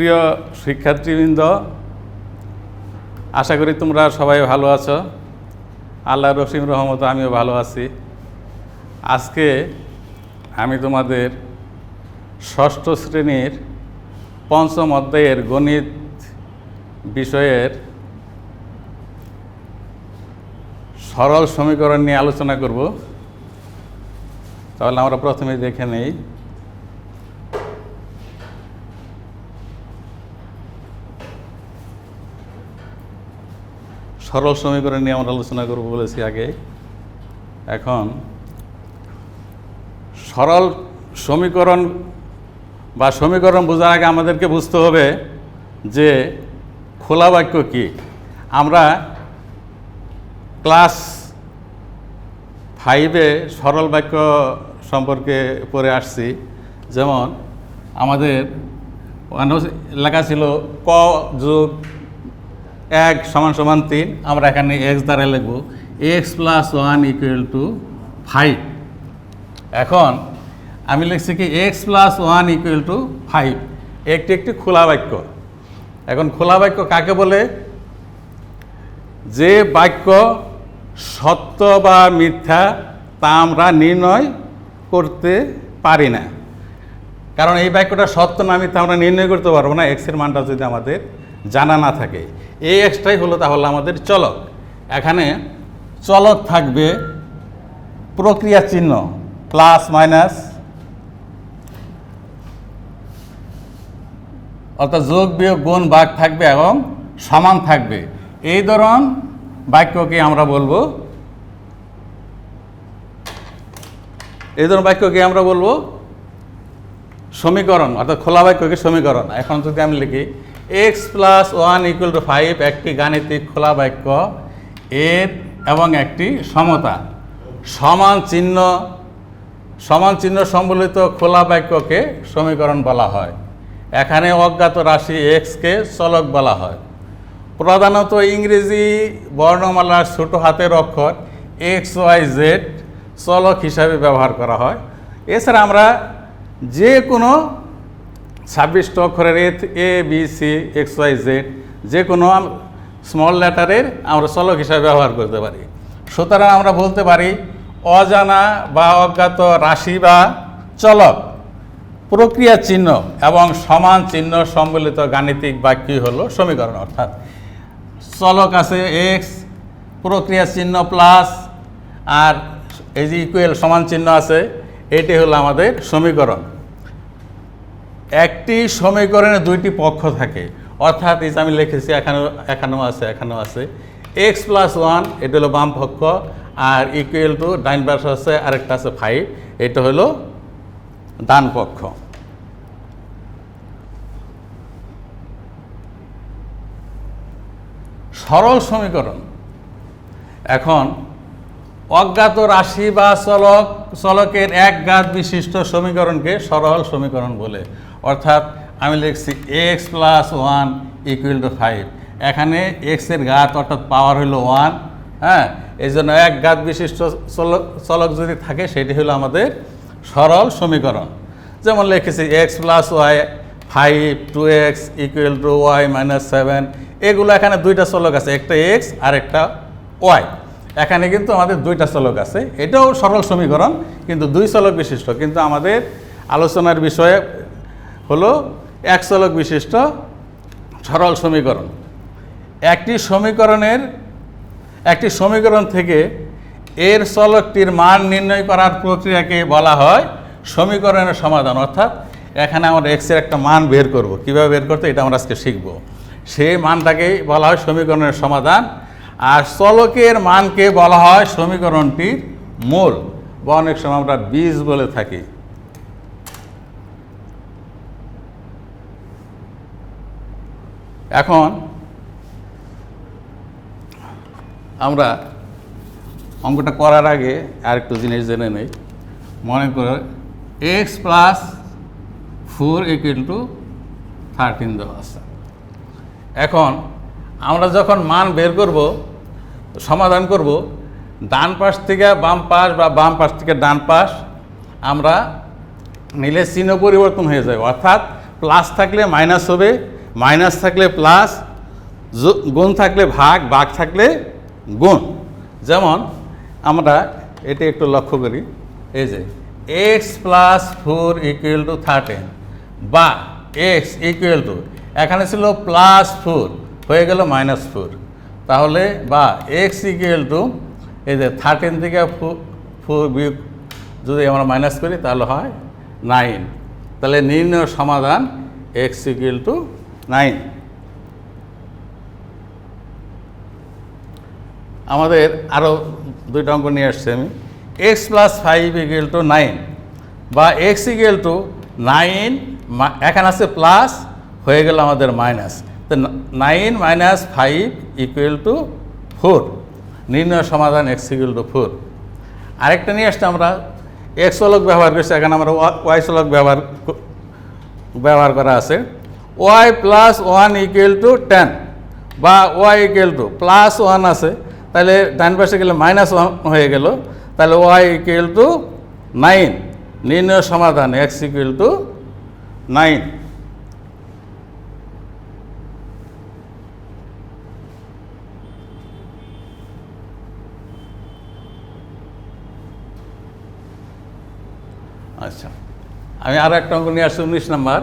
প্রিয় শিক্ষার্থীবৃন্দ, আশা করি তোমরা সবাই ভালো আছো। আল্লাহর রহিম রহমতে আমিও ভালো আছি। আজকে আমি তোমাদের ষষ্ঠ শ্রেণীর পঞ্চম অধ্যায়ের গণিত বিষয়ের সরল সমীকরণ নিয়ে আলোচনা করব। তাহলে আমরা প্রথমে দেখে নেই সরল সমীকরণ নিয়ে আমরা আলোচনা করব বলেছি আগে। এখন সরল সমীকরণ বা সমীকরণ বোঝার আগে আমাদেরকে বুঝতে হবে যে খোলা বাক্য কী। আমরা ক্লাস 5-এ সরল বাক্য সম্পর্কে পড়ে আসছি। যেমন আমাদের লেখা ছিল ক যোগ 1 = 3। আমরা এখানে এক্স দ্বারা লিখব x + 1 = 5। এখন আমি লিখছি কি x + 1 = 5, একটি খোলা বাক্য। এখন খোলা বাক্য কাকে বলে? যে বাক্য সত্য বা মিথ্যা তা আমরা নির্ণয় করতে পারি না, কারণ এই বাক্যটা সত্য না মিথ্যা আমরা নির্ণয় করতে পারবো না এক্সের মানটা যদি আমাদের জানা না থাকে। এই এক্সটাই হলো তাহলে আমাদের চলক। এখানে চলক থাকবে প্রক্রিয়া চিহ্ন প্লাস মাইনাস, অর্থাৎ যোগ বিয়োগ গুণ ভাগ থাকবে এবং সমান থাকবে। এই ধরন বাক্যকে আমরা বলবো সমীকরণ, অর্থাৎ খোলা বাক্যকে সমীকরণ। এখন যদি আমি লিখি x + 1 = 5, একটি গাণিতিক খোলা বাক্য এর এবং একটি সমতা সমান চিহ্ন সম্বলিত খোলা বাক্যকে সমীকরণ বলা হয়। এখানে অজ্ঞাত রাশি এক্সকে চলক বলা হয়। প্রধানত ইংরেজি বর্ণমালার ছোট হাতের অক্ষর XYZ চলক হিসাবে ব্যবহার করা হয়। এছাড়া আমরা যে কোনো 26টা অক্ষরের ABC XYZ যে কোনো স্মল লেটারের আমরা চলক হিসাবে ব্যবহার করতে পারি। সুতরাং আমরা বলতে পারি অজানা বা অজ্ঞাত রাশি বা চলক প্রক্রিয়া চিহ্ন এবং সমান চিহ্ন সম্বলিত গাণিতিক বাক্যই হলো সমীকরণ। অর্থাৎ চলক আছে x, প্রক্রিয়া চিহ্ন প্লাস, আর এই যে ইকুয়াল সমান চিহ্ন আছে, এটি হলো আমাদের সমীকরণ। একটি সমীকরণে দুইটি পক্ষ থাকে, অর্থাৎ এই যে আমি লিখেছি এখানেও আছে x + 1, এটা হলো বাম পক্ষ, আর ইকুয়াল টু ডাইন পাশে আছে আরেকটা আছে 5, এটা হলো ডান পক্ষ। সরল সমীকরণ। এখন অজ্ঞাত রাশি বা চলকের এক ঘাত বিশিষ্ট সমীকরণকে সরল সমীকরণ বলে। অর্থাৎ আমি লিখছি x + 1 = 5, এখানে এক্সের ঘাত অর্থাৎ পাওয়ার হলো 1। হ্যাঁ, এই জন্য এক ঘাত বিশিষ্ট চলক যদি থাকে সেটি হলো আমাদের সরল সমীকরণ। যেমন লিখেছি x + y 5, 2x = y - 7। এগুলো এখানে দুইটা চলক আছে, একটা x আর একটা y। এখানে কিন্তু আমাদের দুইটা চলক আছে, এটাও সরল সমীকরণ কিন্তু দুই চলক বিশিষ্ট। কিন্তু আমাদের আলোচনার বিষয়ে হলো এক চলক বিশিষ্ট সরল সমীকরণ। একটি সমীকরণ থেকে এর চলকটির মান নির্ণয় করার প্রক্রিয়াকে বলা হয় সমীকরণের সমাধান। অর্থাৎ এখানে আমরা এক্সের একটা মান বের করব, কীভাবে বের করতে এটা আমরা আজকে শিখব। সেই মানটাকেই বলা হয় সমীকরণের সমাধান, আর চলকের মানকে বলা হয় সমীকরণটির মূল বা অনেক সময় আমরা বীজ বলে থাকি। এখন আমরা অঙ্কটা করার আগে আরেকটু জিনিস জেনে নেই। মনে করে x + 4 = 13 দেওয়া আছে। এখন আমরা যখন মান বের করব, সমাধান করব, ডান পাশ থেকে বাম পাশ বা বাম পাশ থেকে ডান পাশ আমরা নিলে চিহ্ন পরিবর্তন হয়ে যাবে। অর্থাৎ প্লাস থাকলে মাইনাস হবে, মাইনাস থাকলে প্লাস, গুণ থাকলে ভাগ, ভাগ থাকলে গুণ। যেমন আমরা এটি একটু লক্ষ্য করি, এই যে x প্লাস 4 ইকুয়াল টু 13 বা x ইকুয়াল টু, এখানে ছিল প্লাস 4 হয়ে গেল মাইনাস 4, তাহলে বা x ইকুয়াল টু এই যে 13 থেকে 4 বিয়োগ যদি আমরা মাইনাস করি তাহলে হয় 9। তাহলে নির্ণয় সমাধান x ইকুয়াল টু 9। আমাদের আরও দুইটা অঙ্ক নিয়ে আসছি আমি। x প্লাস 5 ইকুয়াল টু 9 বা x ইকুয়াল টু 9, এখানে আছে প্লাস হয়ে গেল আমাদের মাইনাস, তো 9 মাইনাস 5 ইকুয়াল টু 4। নির্ণয় সমাধান x ইকুয়াল টু 4। আরেকটা নিয়ে আসতে আমরা x চলক ব্যবহার করছি, এখানে আমরা y চলক ব্যবহার করা আছে। y প্লাস 1 ইকুয়াল টু 10 বা y ইকুয়াল টু প্লাস 1 আছে, তাহলে ডান পাশে গেলে মাইনাস 1 হয়ে গেল, তাহলে y ইকুয়াল টু 9। নির্ণয় সমাধান x ইকুয়াল টু 9। আচ্ছা, আমি আরও একটা অঙ্ক নিয়ে আসছি 19 নম্বর।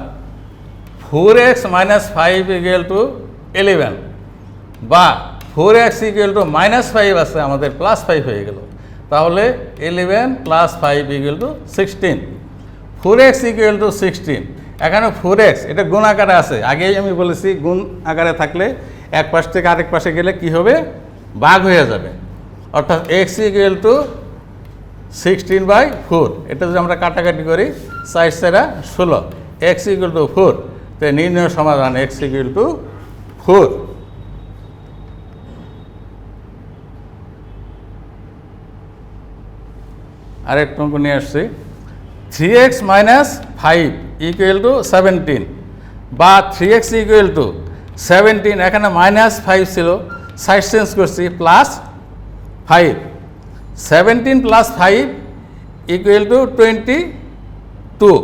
4x মাইনাস 5 ইকুয়াল টু 11 বা 4x ইকুয়াল টু মাইনাস 5 আছে, আমাদের প্লাস 5 হয়ে গেল, তাহলে 11 plus 5 equal to 16। 4x equal to 16, এখানে 4x এটা গুণ আকারে আছে, আগেই আমি বলেছি গুণ আকারে থাকলে এক পাশ থেকে আরেক পাশে গেলে কি হবে, ভাগ হয়ে যাবে, অর্থাৎ x ইকুয়াল টু 16/4। এটা যদি আমরা কাটাকাটি করি 4 4 16, x ইকুয়াল টু 4, তো নির্ণয় সমাধান x ইকুয়াল টু 4। আরেকটা অঙ্ক নিয়ে আসছি। 3x মাইনাস 5 ইকুয়াল টু 17 বা 3x ইকুয়াল টু 17, এখানে মাইনাস 5 ছিল, সাইড চেঞ্জ করছি প্লাস 5। 17 প্লাস 5 ইকুয়াল টু 22,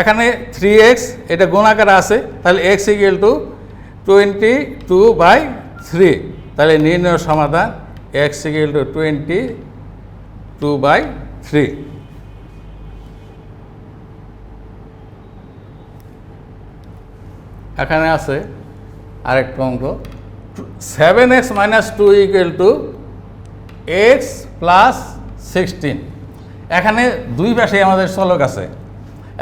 এখানে 3x এটা গুণাকার আছে, তাহলে x ইকুয়াল টু 22/3, তাহলে নির্ণয় সমাধান x ইকুয়াল টু 22/3। এখানে আছে আরেকটা অঙ্ক। 7x minus 2 equal to x plus 16, এখানে দুই পাশে আমাদের চলক আছে।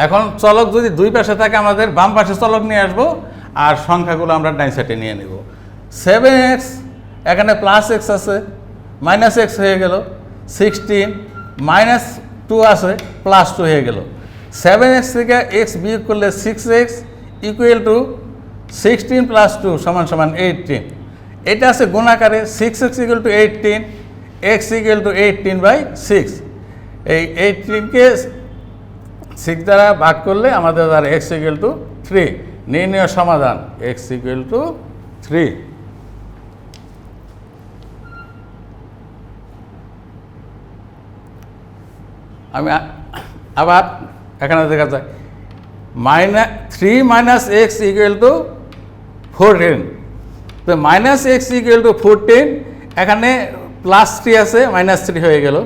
এখন চলক যদি দুই পাশে থাকে, আমাদের বাম পাশে চলক নিয়ে আসবো আর সংখ্যাগুলো আমরা ডান সাইডে নিয়ে নেব। 7x এখানে প্লাস x আছে, মাইনাস x হয়ে গেল, 16 মাইনাস 2 আছে, প্লাস 2 হয়ে গেল। 7x থেকে x বিয়োগ করলে 6x ইকুয়াল টু 16 প্লাস 2 সমান সমান 18। এটা আছে গুণাকারে, 6x equal to 18, x equal to 18/6। এই 18কে 6 দ্বারা ভাগ করলে আমাদের দ্বারা x ইকুয়াল টু 3। নির্ণয় সমাধান x ইকুয়াল টু 3। আমি আবার এখানে দেখা যায় 3 মাইনাস x ইকুয়াল টু 14, তো মাইনাস x ইকুয়াল টু 14, এখানে প্লাস 3 আছে, মাইনাস 3 হয়ে গেল,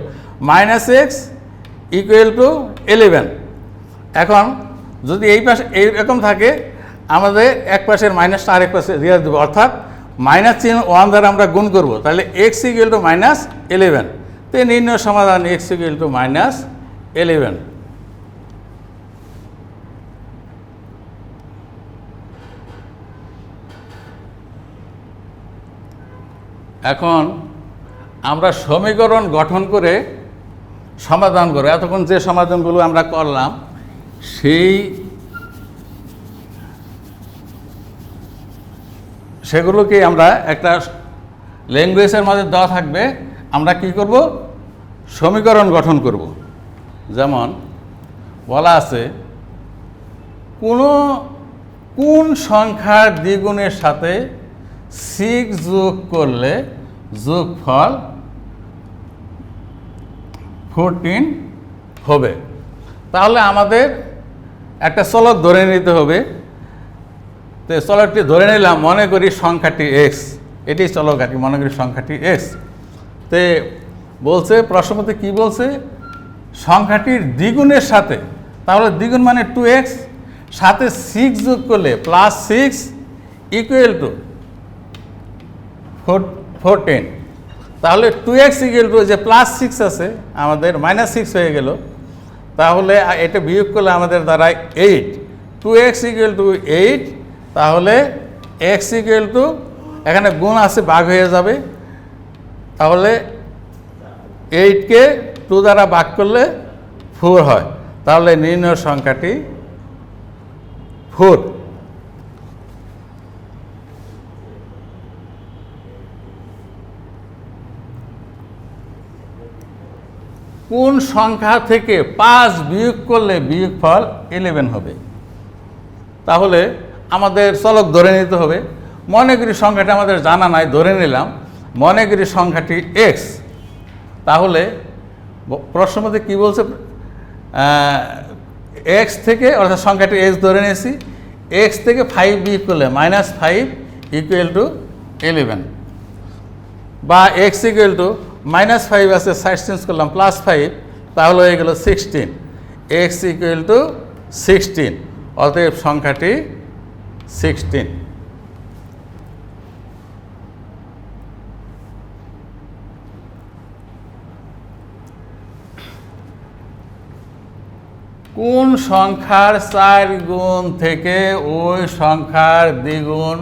মাইনাস x ইকুয়াল টু 11। এখন যদি এই পাশে এইরকম থাকে, আমাদের এক পাশের মাইনাসটা আরেক পাশে দিয়ে দেবো, অর্থাৎ মাইনাস চিহ্ন 1 দ্বারা আমরা গুণ করব, তাহলে x ইকুয়াল টু মাইনাস 11, তো নির্ণয় সমাধান x ইকুয়াল টু মাইনাস 11। এখন আমরা সমীকরণ গঠন করে সমাধান করব। এতক্ষণ যে সমাধানগুলো আমরা করলাম সেগুলোকে আমরা একটা ল্যাঙ্গুয়েজের মধ্যে দেওয়া থাকবে, আমরা কি করব, সমীকরণ গঠন করব। যেমন বলা আছে, কোন সংখ্যার দ্বিগুণের সাথে 6 যোগ করলে যোগফল 14 হবে। তাহলে আমাদের একটা চলক ধরে নিতে হবে। তো চলকটি ধরে নিলাম, মনে করি সংখ্যাটি এক্স, এটি চলক আর কি, মনে করি সংখ্যাটি এক্স। তে বলছে প্রশ্নপত্রে কি বলছে, সংখ্যাটির দ্বিগুণের সাথে, তাহলে দ্বিগুণ মানে 2x, সাথে 6 যোগ করলে +6 ইকুয়াল টু 410। তাহলে 2x ইকুয়াল টু যে +6 আছে আমাদের -6 হয়ে গেল, তাহলে এটা বিয়োগ করলে আমাদের দাঁড়ায় 8। 2x ইকুয়াল টু 8, তাহলে x ইকুয়াল টু, এখানে গুণ আছে ভাগ হয়ে যাবে, তাহলে 8কে 2 দ্বারা ভাগ করলে 4 হয়, তাহলে নির্ণয় সংখ্যাটি 4। কোন সংখ্যা থেকে 5 বিয়োগ করলে বিয়োগফল 11 হবে? তাহলে আমাদের চলক ধরে নিতে হবে। মনে করি সংখ্যাটা আমাদের জানা নাই, ধরে নিলাম মনে করি সংখ্যাটি এক্স। তাহলে প্রশ্নের মধ্যে কী বলছে, এক্স থেকে, অর্থাৎ সংখ্যাটি এক্স ধরে নিয়েছি, এক্স থেকে 5 বিয়োগ করলে -5 ইকুয়াল টু 11, বা এক্স ইকুয়াল টু -5 আছে, সাইড চেঞ্জ করলাম +5, তাহলে হয়ে গেল 16। এক্স ইকুয়াল টু 16, অতএব সংখ্যাটি 16। কোন সংখ্যার 4 গুণ থেকে ওই সংখ্যার দ্বিগুণ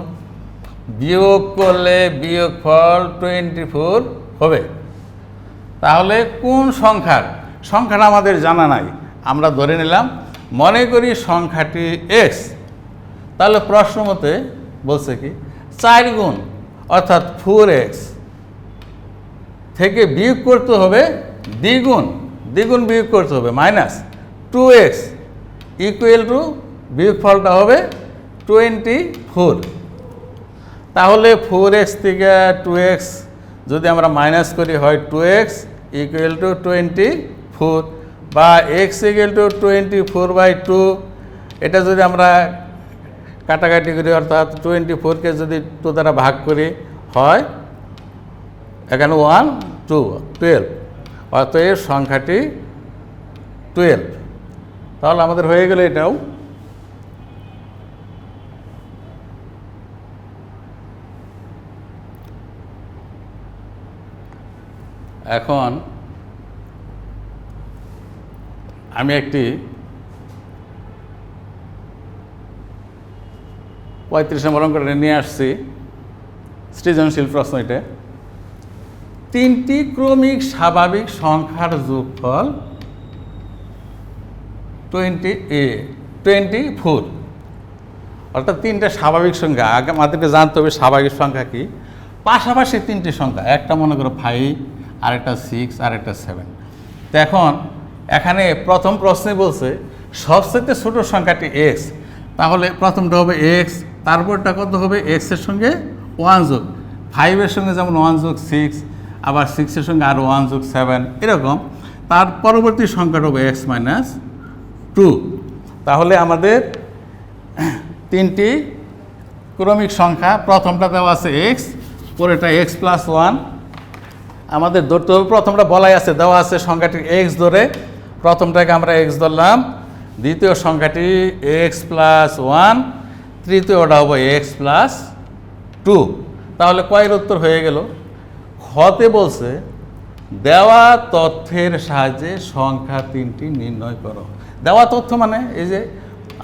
বিয়োগ করলে বিয়োগফল 24 হবে? তাহলে কোন সংখ্যাটা আমাদের জানা নাই, আমরা ধরে নিলাম মনে করি সংখ্যাটি এক্স। তাহলে প্রশ্ন মতে বলছে কি 4 গুণ অর্থাৎ 4x থেকে বিয়োগ করতে হবে দ্বিগুণ বিয়োগ করতে হবে -2x ইকুয়াল টু, বিয়োগফলটা হবে 24। তাহলে 4x থেকে 2x যদি আমরা মাইনাস করি হয় 2x ইকুয়াল টু 24, বা x ইকুয়াল টু 24/2। এটা যদি আমরা কাটাকাটি করি, অর্থাৎ 24কে যদি 2 দ্বারা ভাগ করি হয় এখানে 1 2 12, অতএব সংখ্যাটি 12। তাহলে আমাদের হয়ে গেল এটাও। এখন আমি একটি 35 নম্বর অঙ্কটা নিয়ে আসছি, সৃজনশীল প্রশ্ন। এটা 3টি ক্রমিক স্বাভাবিক সংখ্যার যোগফল 24, অর্থাৎ 3টা স্বাভাবিক সংখ্যা। আগে আমাদেরকে জানতে হবে স্বাভাবিক সংখ্যা কি। পাশাপাশি 3টি সংখ্যা, একটা মনে করো 5, আরেকটা 6, আরেকটা 7। তো এখন এখানে প্রথম প্রশ্নে বলছে সবচেয়ে ছোট সংখ্যাটি এক্স, তাহলে প্রথমটা হবে এক্স, তারপরটা কত হবে এক্সের সঙ্গে 1 যোগ 5-এর সঙ্গে, যেমন 1 যোগ 6, আবার 6-এর সঙ্গে আরও 1 যোগ 7, এরকম। তার পরবর্তী সংখ্যাটা হবে x - 2। তাহলে আমাদের 3টি ক্রমিক সংখ্যা, প্রথমটা দেওয়া আছে x, পরেরটা x + 1। আমাদের ধরতে হবে, প্রথমটা বলাই আছে, দেওয়া আছে সংখ্যাটি x ধরে, প্রথমটাকে আমরা x ধরলাম, দ্বিতীয় সংখ্যাটি x + 1, তৃতীয়টা হবে x + 2। তাহলে কয়ের উত্তর হয়ে গেল। খতে বলছে দেওয়া তথ্যের সাহায্যে সংখ্যা 3টি নির্ণয় করো। দেওয়া তথ্য মানে এই যে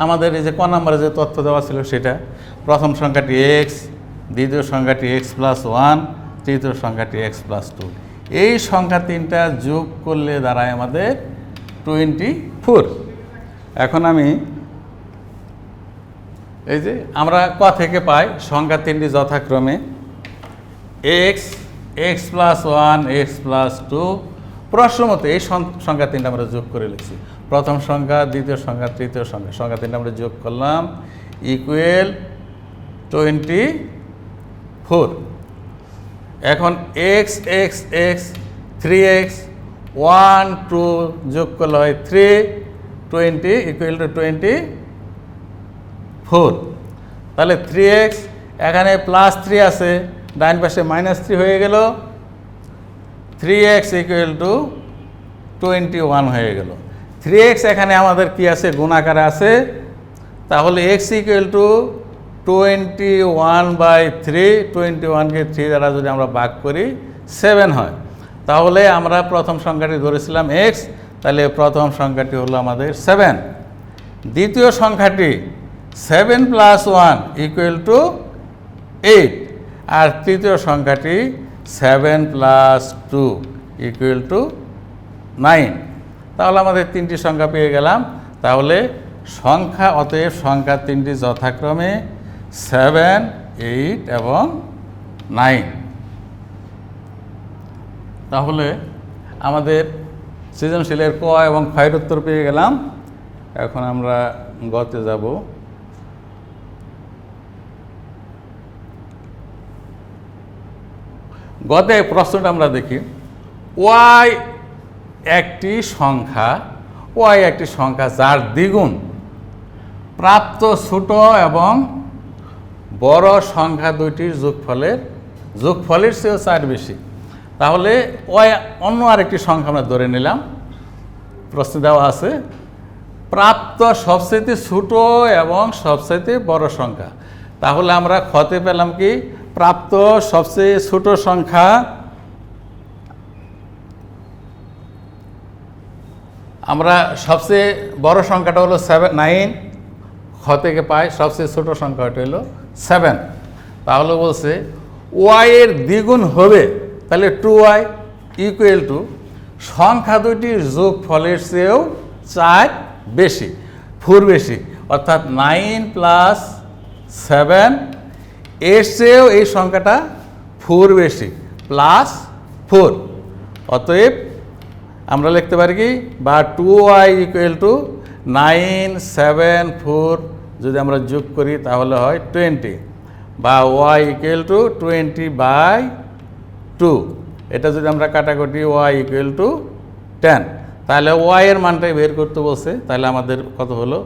আমাদের এই যে ক নম্বরে যে তথ্য দেওয়া ছিল সেটা, প্রথম সংখ্যাটি x, দ্বিতীয় সংখ্যাটি x + 1, তৃতীয় সংখ্যাটি x + 2। এই সংখ্যা 3টা যোগ করলে দাঁড়ায় আমাদের 24। এখন আমি এই যে আমরা ক থেকে পাই সংখ্যা 3টি যথাক্রমে x, x + 1, x + 2। প্রশ্ন মতে এই সংখ্যা 3টা আমরা যোগ করে লিখছি, প্রথম সংখ্যা, দ্বিতীয় সংখ্যা, তৃতীয় সংখ্যা 3টা আমরা যোগ করলাম, ইকুয়াল 24। এখন x x x 3x 1 2 যোগ করলে হয় 3, 20 ইকুয়াল টু 24। 4, তাহলে 3x, এখানে +3 আছে, ডান পাশে -3 হয়ে গেল, 3x = 21 হয়ে গেল। 3x এখানে আমাদের কি আছে, গুণাকারে আছে, তাহলে x = 21/3, 21কে 3 দ্বারা যদি আমরা ভাগ করি 7 হয়। তাহলে আমরা প্রথম সংখ্যাটি ধরেছিলাম x, তাহলে প্রথম সংখ্যাটি হলো আমাদের 7। দ্বিতীয় সংখ্যাটি 7 + 1 = 8, আর তৃতীয় সংখ্যাটি 7 + 2 = 9। তাহলে আমাদের তিনটি সংখ্যা পেয়ে গেলাম। তাহলে অতএব সংখ্যা তিনটি যথাক্রমে 7, 8 এবং 9। তাহলে আমাদের সৃজনশীলের ক এবং ক্ষয়ের উত্তর পেয়ে গেলাম। এখন আমরা গতে যাব। গতে প্রশ্নটা আমরা দেখি, y একটি সংখ্যা যার দ্বিগুণ প্রাপ্ত ছোট এবং বড় সংখ্যা দুইটির যোগফলের চেয়েও 4 বেশি। তাহলে অন্য আরেকটি সংখ্যা আমরা ধরে নিলাম, প্রশ্ন দেওয়া আছে প্রাপ্ত সবচেয়ে ছোট এবং সবচেয়ে বড় সংখ্যা। তাহলে আমরা খতে পেলাম কি, প্রাপ্ত সবচেয়ে ছোট সংখ্যা আমরা সবচেয়ে বড় সংখ্যাটা হলো 9, খ থেকে পাই সবচেয়ে ছোট সংখ্যাটা হলো 7। তাহলে বলছে y এর দ্বিগুণ হবে, তাহলে 2y = সংখ্যা দুইটির যোগফলের চেয়েও 4 বেশি, 4 বেশি, অর্থাৎ 9 + 7 এর চেয়েও এই সংখ্যাটা 4 বেশি, +4। অতএব আমরা লিখতে পারি কি, বা 2y = 9, 7, 4 যদি আমরা যোগ করি তাহলে হয় 20, বা y = 20/2। এটা যদি আমরা কাটাকুটি y = 10, তাহলে y এর মানটাই বের করতে বলছে। তাহলে আমাদের কত হলো,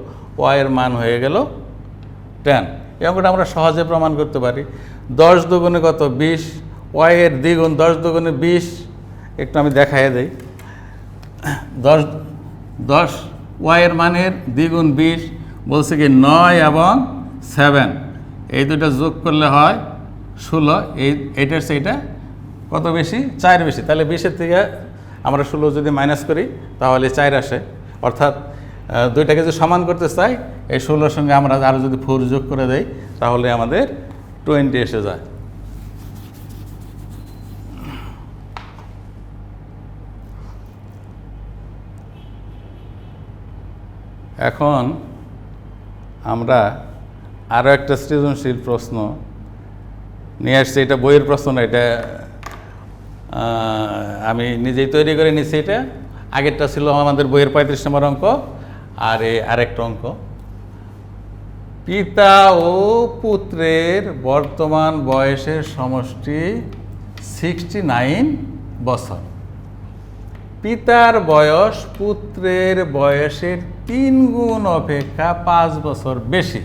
y এর মান হয়ে গেল 10। এই অঙ্কটা আমরা সহজে প্রমাণ করতে পারি। 10 দুগুণে কত, 20, y এর দ্বিগুণ 10 দুগুণে 20, একটু আমি দেখাইয়ে দেই। 10 y এর মানের দ্বিগুণ 20, বলছে কি 9 এবং 7 এই দুটো যোগ করলে হয় 16, এইটার সেইটা কত বেশি, 4 বেশি। তাহলে 20-এর থেকে আমরা 16 যদি মাইনাস করি তাহলে 4 আসে, অর্থাৎ দুইটাকে যদি সমান করতে চাই, এই 16-র সঙ্গে আমরা আরও যদি 4 যোগ করে দেই তাহলে আমাদের 20 এসে যায়। এখন আমরা আরও একটা সৃজনশীল প্রশ্ন নিয়ে আসছি। এটা বইয়ের প্রশ্ন না, এটা আমি নিজেই তৈরি করে নিচ্ছি। এটা আগেরটা ছিল আমাদের বইয়ের 35 নম্বর অঙ্ক, আর আরেকটা অঙ্ক, পিতা ও পুত্রের বর্তমান বয়সের সমষ্টি 69 বছর। পিতার বয়স পুত্রের বয়সের 3 গুণ অপেক্ষা 5 বছর বেশি।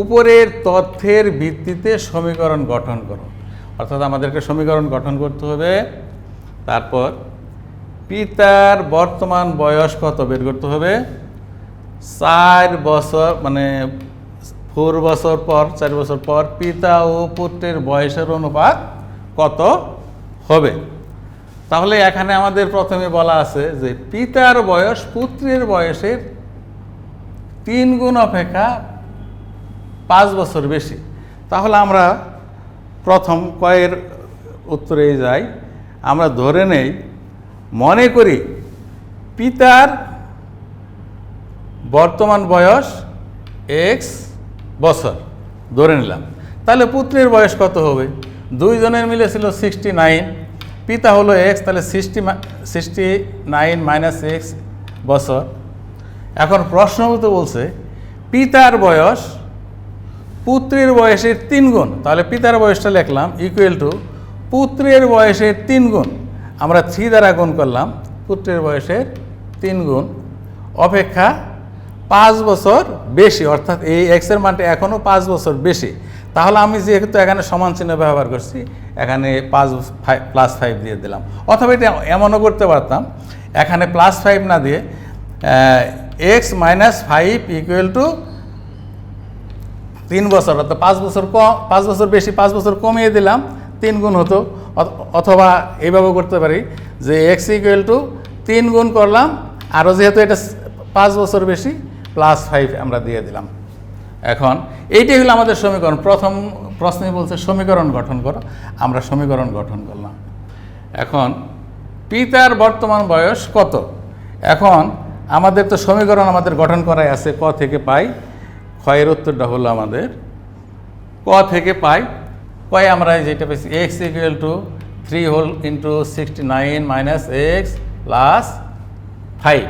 উপরের তথ্যের ভিত্তিতে সমীকরণ গঠন করো। অর্থাৎ আমাদেরকে সমীকরণ গঠন করতে হবে, তারপর পিতার বর্তমান বয়স কত বের করতে হবে। 4 বছর মানে 4 বছর পর, 4 বছর পর পিতা ও পুত্রের বয়সের অনুপাত কত হবে। তাহলে এখানে আমাদের প্রথমে বলা আছে যে পিতার বয়স পুত্রের বয়সের 3 গুণ অপেক্ষা 5 বছর বেশি। তাহলে আমরা প্রথম কয়ের উত্তরে যাই। আমরা ধরে নেই, মনে করি পিতার বর্তমান বয়স x বছর ধরে নিলাম। তাহলে পুত্রের বয়স কত হবে, দুইজনের মিলে ছিল 69, পিতা হলো x, তাহলে 69 - x বছর। এখন প্রশ্নমতো বলছে পিতার বয়স পুত্রের বয়সের 3 গুণ। তাহলে পিতার বয়সটা লিখলাম = পুত্রের বয়সের 3 গুণ, আমরা 3 দ্বারা গুণ করলাম, পুত্রের বয়সের 3 গুণ অপেক্ষা 5 বছর বেশি, অর্থাৎ এই এক্সের মানটা এখনও 5 বছর বেশি, তাহলে আমি যেহেতু এখানে সমান চিহ্ন ব্যবহার করছি, এখানে 5 দিয়ে দিলাম। অথবা এটা এমনও করতে পারতাম, এখানে +5 না দিয়ে x - 5 = 3 বছর, অর্থাৎ 5 বছর বেশি 5 বছর কমিয়ে দিলাম, 3 গুণ হতো। অথবা এইভাবে করতে পারি যে x = 3 গুণ করলাম, আরও যেহেতু এটা 5 বছর বেশি +5 আমরা দিয়ে দিলাম। এখন এইটাই হলো আমাদের সমীকরণ। প্রথম প্রশ্নে বলছে সমীকরণ গঠন করো, আমরা সমীকরণ গঠন করলাম। এখন পিতার বর্তমান বয়স কত? এখন আমাদের তো সমীকরণ আমাদের গঠন করাই আছে ক থেকে পাই। ক্ষয়ের উত্তরটা হলো আমাদের ক থেকে পাই। কয় আমরা যেটা পেয়েছি x = 3 × 69 - x + 5,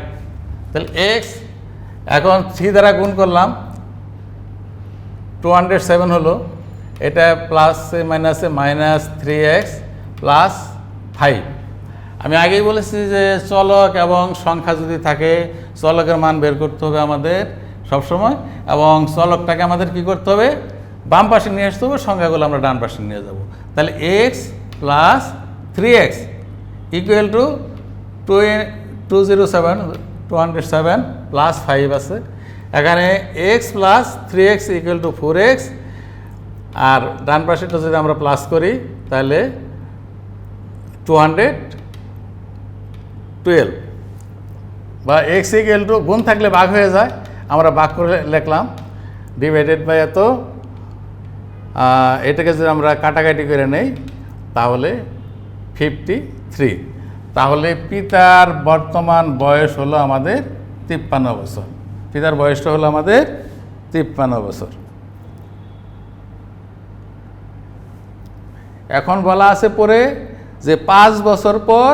তাহলে x এখন 3 দ্বারা গুণ করলাম 207 হলো, এটা প্লাসে মাইনাসে -3x + 5। আমি আগেই বলেছি যে চলক এবং সংখ্যা যদি থাকে, চলকের মান বের করতে হবে আমাদের সবসময়, এবং চলকটাকে আমাদের কি করতে হবে, বাম পাশে নিয়ে আসতে হবে, সংখ্যাগুলো আমরা ডান পাশে নিয়ে যাব। তাহলে x + 3x = 207 + 5 আছে। এখানে x + 3x = 4x, আর ডান পাশেটা যদি আমরা প্লাস করি তাহলে 212, বা x = গুণ থাকলে ভাগ হয়ে যায়, আমরা ভাগ করে লিখলাম ডিভাইডেড বাই এত। এটাকে যদি আমরা কাটাকাটি করে নেই তাহলে 53। তাহলে পিতার বর্তমান বয়স হলো আমাদের 53 বছর। পিতার বয়সটা হলো আমাদের 53 বছর। এখন বলা আছে পরে যে 5 বছর পর,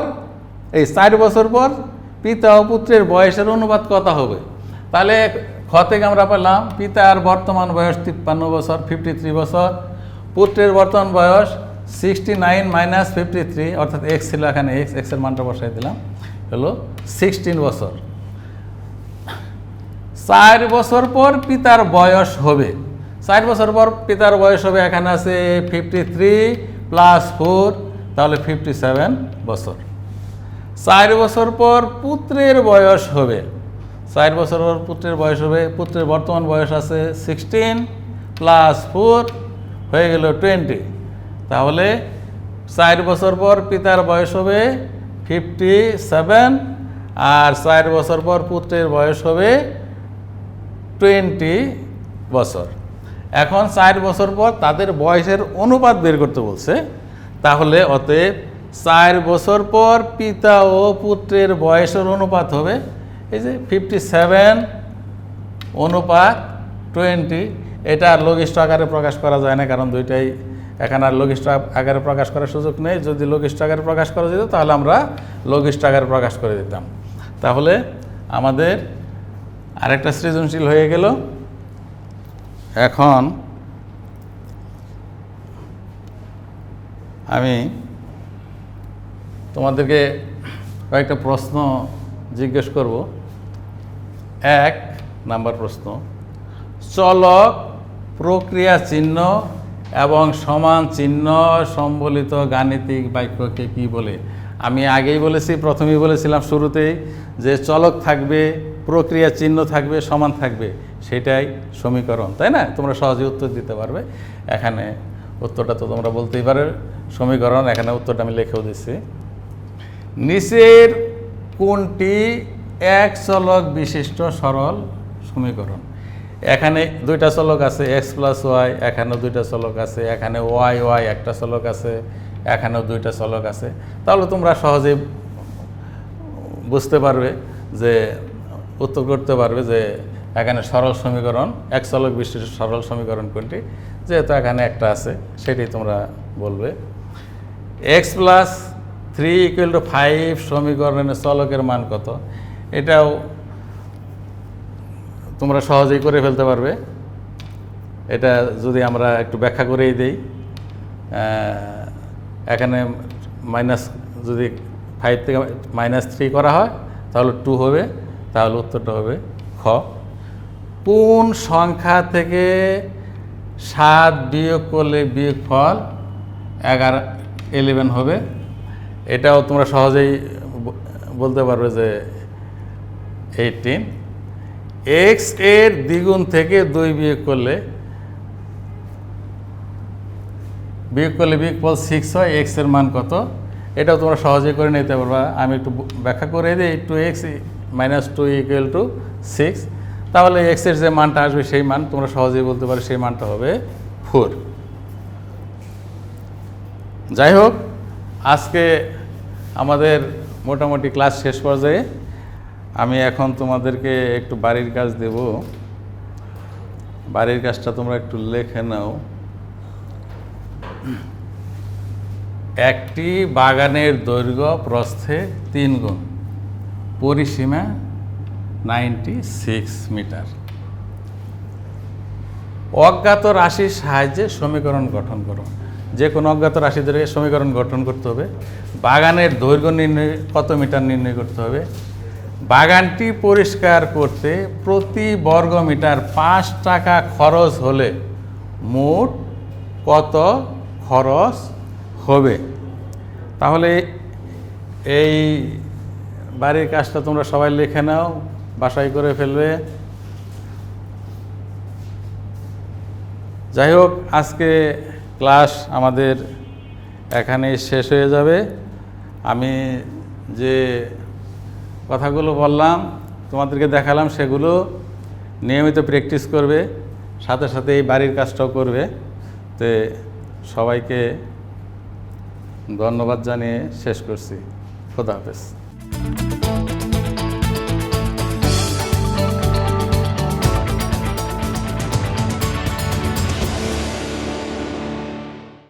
এই 4 বছর পর পিতা ও পুত্রের বয়সের অনুপাত কত হবে। তাহলে খ থেকে আমরা পেলাম পিতার বর্তমান বয়স 53 বছর, 53 বছর। পুত্রের বর্তমান বয়স 69 - 53, অর্থাৎ x ছিল এখানে, x এর মানটা বসাই দিলাম, হলো 16 বছর। 4 বছর পর পিতার বয়স হবে, 4 বছর পর পিতার বয়স হবে, এখানে আছে 53 + 4, তাহলে 57 বছর। 4 বছর পর পুত্রের বয়স হবে, 4 বছর পর পুত্রের বয়স হবে, পুত্রের বর্তমান বয়স আছে 16 + 4 হয়ে গেল 20, তাহলে 4 বছর পর পিতার বয়স হবে 57, আর 4 বছর পর পুত্রের বয়স হবে 20 বছর। এখন 4 বছর পর তাদের বয়সের অনুপাত বের করতে বলছে, তাহলে অতএব 4 বছর পর পিতা ও পুত্রের বয়সের অনুপাত হবে এই যে 57 অনুপাত 20। এটা আর লঘিষ্ঠ আকারে প্রকাশ করা যায় না, কারণ দুইটাই এখানে আর লঘিষ্ঠ আকারে প্রকাশ করার সুযোগ নেই। যদি লঘিষ্ঠ আকারে প্রকাশ করা যেত তাহলে আমরা লঘিষ্ঠ আকারে প্রকাশ করে দিতাম। তাহলে আমাদের আরেকটা সৃজনশীল হয়ে গেল। এখন আমি তোমাদেরকে কয়েকটা প্রশ্ন জিজ্ঞেস করব। 1 নাম্বার প্রশ্ন, চলক, প্রক্রিয়া চিহ্ন এবং সমান চিহ্ন সম্বলিত গাণিতিক বাক্যকে কি বলে? আমি আগেই বলেছি, প্রথমেই বলেছিলাম শুরুতেই, যে চলক থাকবে, প্রক্রিয়া চিহ্ন থাকবে, সমান থাকবে, সেটাই সমীকরণ, তাই না? তোমরা সহজে উত্তর দিতে পারবে। এখানে উত্তরটা তো তোমরা বলতেই পারো সমীকরণ, এখানে উত্তরটা আমি লিখেও দিচ্ছি। নিচের কোনটি এক চলক বিশিষ্ট সরল সমীকরণ? এখানে দুইটা চলক আছে x + y, এখানেও দুইটা চলক আছে, এখানে y একটা চলক আছে, এখানেও দুইটা চলক আছে। তাহলে তোমরা সহজেই বুঝতে পারবে যে উত্তর করতে পারবে যে এখানে সরল সমীকরণ, এক চলক বিশিষ্ট সরল সমীকরণ কোনটি। যেহেতু এখানে একটা আছে সেটাই তোমরা বলবে। x + 3 = 5 সমীকরণের চলকের মান কত? এটাও তোমরা সহজেই করে ফেলতে পারবে। এটা যদি আমরা একটু ব্যাখ্যা করেই দিই, এখানে যদি 5 থেকে -3 করা হয় তাহলে 2 হবে, তাহলে উত্তরটা হবে খ। কোন সংখ্যা থেকে 7 বিয়োগ করলে বিয়োগফল 11 হবে? এটাও তোমরা সহজেই বলতে পারবে যে 18। এক্স এর দ্বিগুণ থেকে 2 বিয়োগ করলে বিয়োগফল 6 হয়। এক্স এর মান কত? এটাও তোমরা সহজেই করে নিতে পারবা। আমি একটু ব্যাখ্যা করে দিই। 2x - 2 = 6। তাহলে এক্স এর যে মানটা আসবে সেই মান তোমরা সহজেই বলতে পারো, সেই মানটা হবে 4। যাই হোক, আজকে আমাদের মোটামুটি ক্লাস শেষ পর্যায়ে। আমি এখন তোমাদেরকে একটু বাড়ির কাজ দেব। বাড়ির কাজটা তোমরা একটু লিখে নাও। একটি বাগানের দৈর্ঘ্য প্রস্থে 3 গুণ, পরিসীমা 96 মিটার। অজ্ঞাত রাশির সাহায্যে সমীকরণ গঠন করো। যে কোনো অজ্ঞাত রাশি ধরে সমীকরণ গঠন করতে হবে। বাগানের দৈর্ঘ্য নির্ণয়, কত মিটার নির্ণয় করতে হবে। বাগানটি পরিষ্কার করতে প্রতি বর্গ মিটার 5 টাকা খরচ হলে মোট কত খরচ হবে? তাহলে এই বাড়ির কাজটা তোমরা সবাই লিখে নাও, বাসায় করে ফেলবে। যাই হোক, আজকে ক্লাস আমাদের এখানেই শেষ হয়ে যাবে। আমি যে কথাগুলো বললাম, তোমাদেরকে দেখালাম, সেগুলো নিয়মিত প্র্যাকটিস করবে, সাথে সাথে এই বাড়ির কাজটাও করবে। তো সবাইকে ধন্যবাদ জানিয়ে শেষ করছি। খোদা হাফেজ।